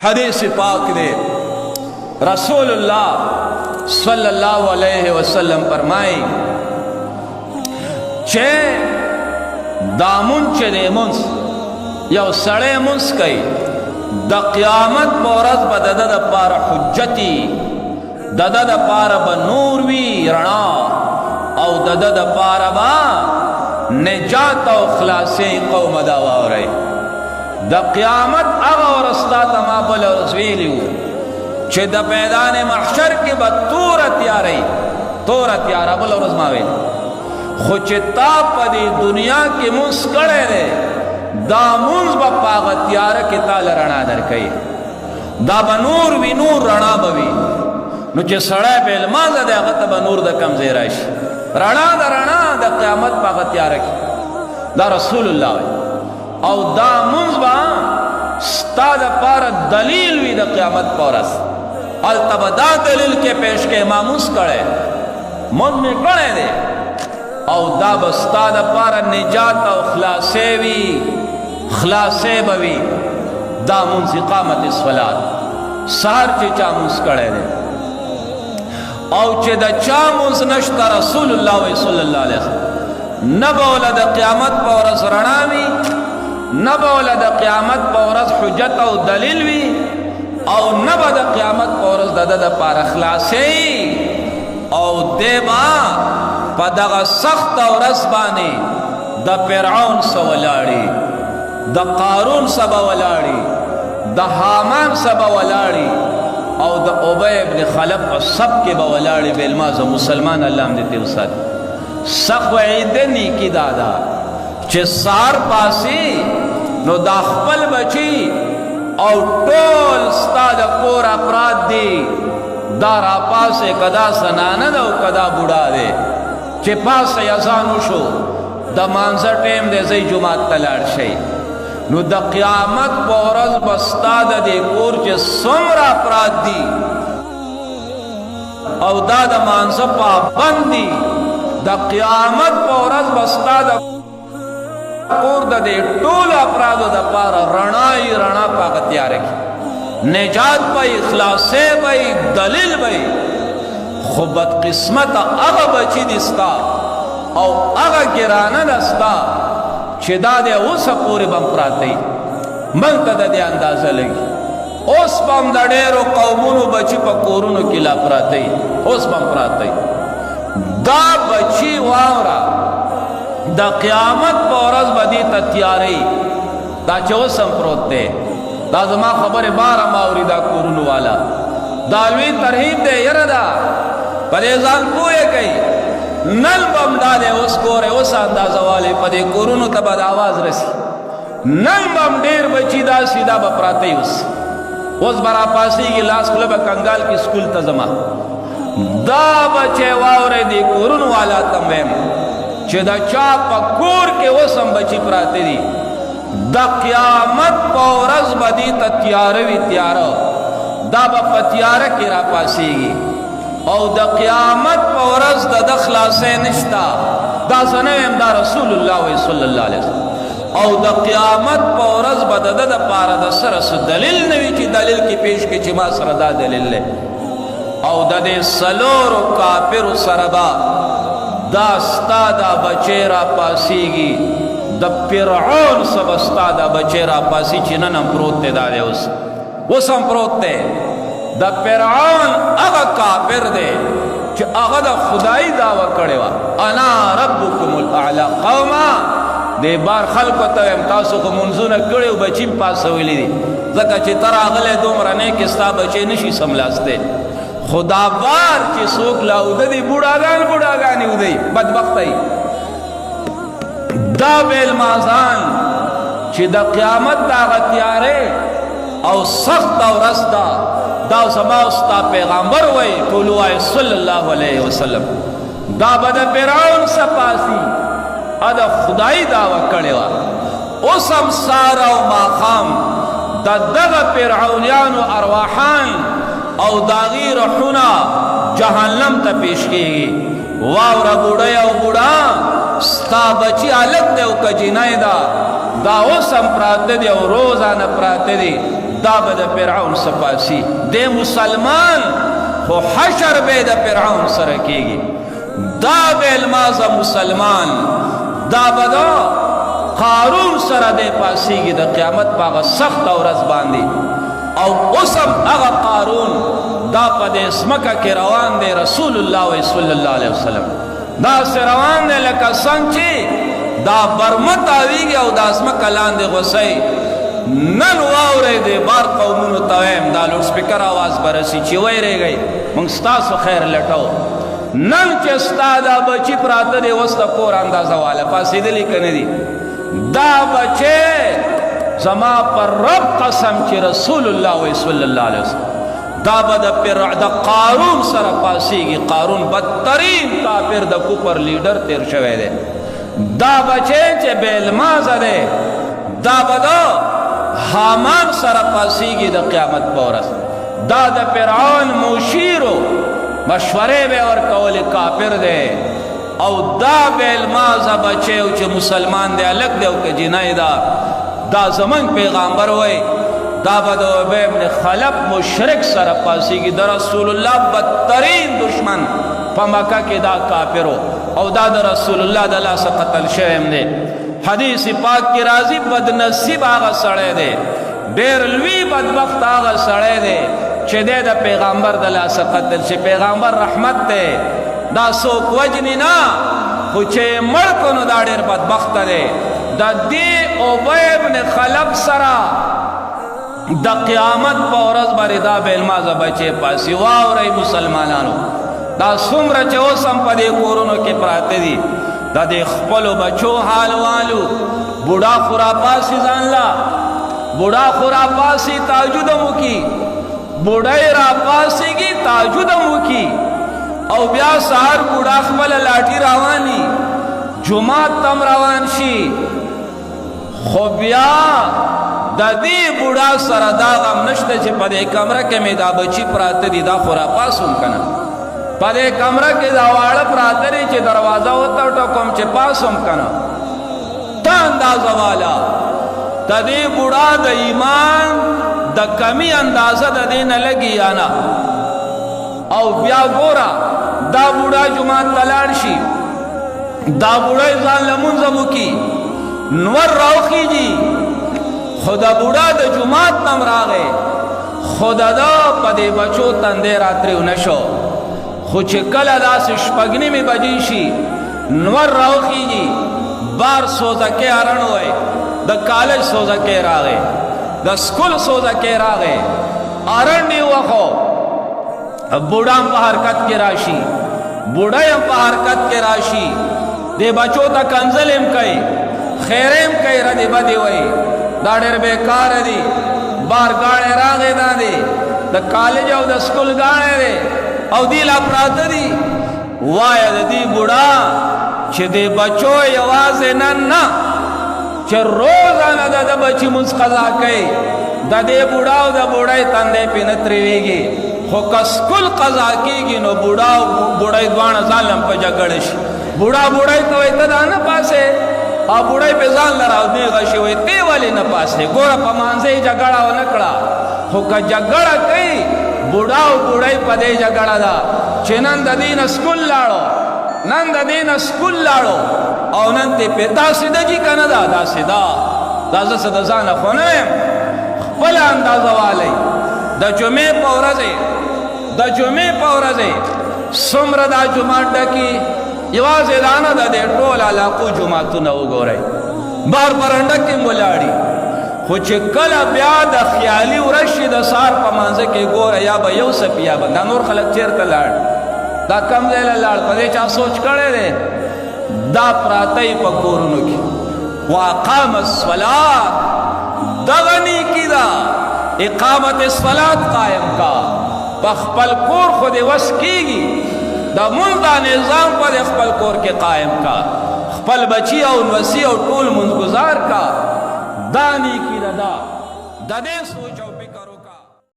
حدیث پاک دے رسول اللہ صلی اللہ علیہ وسلم فرمائی چھے دامن چھے دے منس یو سڑے منس کئی دا قیامت پورت با دا پار حجتی دا پار با نور وی رنا او دا پار با نجات و خلاصی قوم دا وارے دا قیامت اغا ورستا تما بل ورسویلیو چھے دا پیدان محشر کی با تور تیارا بل ورسماویل خود چھے تا پا دی دنیا کی منس کڑے دے دا منس با پاغ تیارا کی تال رنا در کئی دا با نور وی نور رنا بوی نو چھے سڑے پہ علماز دے اغتا با نور دا کم زیرائش رنا دا قیامت پاغ تیارا کی دا رسول اللہ وی او دا منز با ستا دا پارا دلیل وی دا قیامت پورس التبا دا دلیل کے پیش کے اماموس کڑے منز میں کڑے دے او دا با ستا دا پارا نجات و خلاصے وی خلاصے بوی دا منز اقامت الصلاة سہر چے چا منز کڑے دے او چے دا چا منز نشتا رسول اللہ صلی اللہ علیہ وسلم نبولا دا قیامت پورس رناوی نبولا دا قیامت پورس حجت او دلیل وی او نبا دا قیامت پورس دا پار اخلاصی او دیبا پا دا سخت او رسبانی دا فرعون سولاڑی دا قارون سبا ولاڑی دا حامان سبا ولاڑی او دا عبی ابن خلف سب کے با ولاڑی بیلماز مسلمان اللہ ہم دیتے اساد سخت وعیدنی کی دادا چھے سار پاسی نو دا خپل بچی او ٹول ستا دا کور اپراد دی دا را پاسے کدا سنانا دا و کدا بڑا دے چھے پاس یزانو شو دا مانزر ٹیم دے زی جماعت تلار شئی نو دا قیامت پورز بستا دا دے کور چھے سمر اپراد دی او دا مانزر پابند دی دا قیامت پورز بستا دا کور دا دے ٹول اپرادو دا پارا رنائی رنا پاک تیارے کی نجات پائی اخلاصے پائی دلیل پائی خوبت قسمت اغا بچی دستا او اغا گرانا دستا چھ دا دے اسا پوری بم پراتی منتا دا دے اندازہ لگی اس بم دا ڈیرو قومونو بچی پا کورونو کلا پراتی اس بم پراتی دا بچی واورا دا قیامت پورز بدی تا تیاری دا چو سمپروت دے دا زما خبر بارا ماوری دا کورونو والا دالوی ترہیب دے یردا پریزان پوئے کئی نل بم دا دے اس کورے اس اندازہ والے پدے کورونو تبا دا آواز رسی نل بم دیر بچی دا سیدھا بپراتے اس برا پاسی کی لاس کلب کنگال کی سکول تا زما دا بچے واورے دی کورونو والا تمویم چھے دا چاپا کور کے وسم بچی پراتے دی دا قیامت پورز بدی تا تیاروی تیارو دا با پتیارہ کی را پاسی گی او دا قیامت پورز دا دخلاسے نشتا دا سنویم دا رسول اللہ صلی اللہ علیہ وسلم او دا قیامت پورز بدا دا پارا دا سرس دلیل نوی چی دلیل کی پیش کی چی ما سر دا دلیل لے او دا دے سلور و کافر و سربا دا ستا دا بچے را پاسی گی دا فرعون سب ستا دا بچے را پاسی چنن ہم پروت دے دا دے اس ہم پروت دے دا فرعون اگا کافر دے چھ اگا دا خدای دعوی کڑے وا انا ربکم الاعلا قوما دے بار خلق و تویم تاسو کو منزون کڑے و بچیم پاس ہوئی دی زکا چھ تر اغلے دومرنے کستا بچے نشی سملاستے خدا بار چی سوک لاؤ دی بوڑاگانی ہو دی بدبختی دا بیل مازان چی دا قیامت دا غتیارے او سخت او رستا دا سماستا پیغامبر وی طولو آئے صلی اللہ علیہ وسلم دا بدا پیراؤن سپاسی ادا خدای دعوی کڑے وا اسم سارا و ماخام دا دغا پیرعونیان و ارواحان او داغی رحونا جہنم تا پیش کی گی واورا بوڑا یا بوڑا ستا بچی علت دے او کجینائی دا اسم پراتے دی او روزانا پراتے دی دا به د فرعون سپاسی دی مسلمان خو حشر به د فرعون سره کیږي دا به المازه مسلمان دا به د قارون سره دی پاسیږي د قیامت په هغه سخته ورځ باندې او اوس هم هغه قارون دا په دې ځمکه کې روان دی رسول الله صلی الله علیه وسلم داسې روان دی لکه څنګه چې دا برمه تاویږي او دا ځمکه لاندې غوڅوي نن واورئ د بار قومونو ته وایم دا لوډ سپیکر آواز به رسي چې ویرېږئ موږ ستاسو خیر لټو نن چې ستا دا بچي پراته دی اوس د کور اندازه واله پاسېدلي که نه دي دا بچې زما پر رب قسم چې رسول الله صلی الله علیه وسلم دا به د قارون سره پاسیږي قارون بدترین کافر د کوپر لیډر تیر شوی دی دا بچې چې بیلمازه دی دا به د حامان سره پاسیږي د قیامت په ورځ دا د فرعون مشیرو مشورې به ورکولې کافر دی او دا بیلمازه بچې چې مسلمان دی هلک دی او که جنۍ ده دا زمونږ پیغامبر وی دا به د ابی ابن خلف مشرک سره پاسیږي د رسول الله بدترین دشمن په مکه کې دا کافرو او دا د رسول الله د لاسه قتل شوی هم دی حدیث پاک کې راځي بدنصیب هغه سړی دی ډېر لوی بدبخت هغه سړی دی چې دی د پیغامبر د لاسه قتل شي پیغامبر رحمت دی دا څوک وجني نه خو چې مړ کړو نو دا ډېر بدبخته دی د دې ابی ابن خلف سره د قیامت په ورځ باندې دا بیلمازه بچې پاسي واورئ مسلمانانو دا څومره چې اوس هم په دې کورونو کې پراته دي د دې خپلو بچو حال والو بوډا خو راپاسي ځان لا بوډا خو راپاسي تهجد هم وکړي بوډۍ راپاسېږي تهجد هم وکړي او بیا سهار بوډا خپله لاټي رواني جومات ته هم روان شي خو بیا د دې بوډا سره دا غم نشته چې په دې کمره کې مې دا بچي پراته دي دا خو راپاسوم که نه په دې کمره کې دا واړه پراته دي چې دروازه وتړټوم چې پاسوم که نه ته اندازه والا د دې بوډا د ایمان د کمی اندازه د دې نه لګي یا نه او بیا ګوره دا بوډا جومات ته لاړ شي دا بوډۍ ځان لمونځ هم وکړي نور راوخیږي خو د بوډا د جومات نه هم راغی خو د ده په دې بچو تندی راترېو نه شو خو چې کله داسې شپږ نیمې بجې شي نور راوخیږي بار سوزکی ارڼ وی د کالج سوزکی راغی د سکول سوزکی راغی ارڼ یې وخو بوډا هم په حرکت کې راشي بوډۍ هم په حرکت کې راشي دې بچو ته کنځل هم کوي خیرې هم کوي ردې بدې وایي دا ډېر بېکاره دي بار ګاڼې راغې دا دي د کالج او د سکول ګاڼې دی او دی لا پراته دي وایه د دې بوډا چې دې بچو یوازې نن نه چې روزانه د ده بچي مونځ قضا کوي د دې بوډا او د بوډۍ تندی پې نه ترېوېږي خو که سکول قضا کېږي نو بوډا او بوډۍ دواړه ځان له په جګړه شي بوډا بوډۍ ته وایي ته دا نه پاسې او بوډۍ پې ځان له راونېغه شي وایي ته ولې نه پاسې ګوره په مانځه یې جګړه ونه کړه خو که جګړه کوي بوډا او بوډۍ په دې جګړه ده چې نن د دې نه سکول لاړو نن د دې نه سکول لاړو او نن دې پې داسې ده جي که نه ده داسې ده دا زه څه د ځانه خو نه یم خپله اندازه والی د جمعې په ورځې د جمعې په ورځې څومره دا جومات ډکي یوازې دا نه ده د ټول علاقو جوماتونه وګورئ بار برنډه کې ولاړي خو چې کله بیا د خیالي ورځ شي د سهار په مانځه کې ګوره یا به یو څه یا به دا نور خلک چېرته لاړ دا کم ځای له لاړ په دې چا سوچ کړی دی دا پراته یې په کورونو کې واقام الصلات دغه نیکي ده اقامت الصلات قائم کا په خپل کور خو دې وس کېږي د مونځ دا نظام په دې خپل کور کې قائم کا خپل بچي او نوسي او ټول مونځ ګزار کا دا نیکي ده دا د دې سوچ او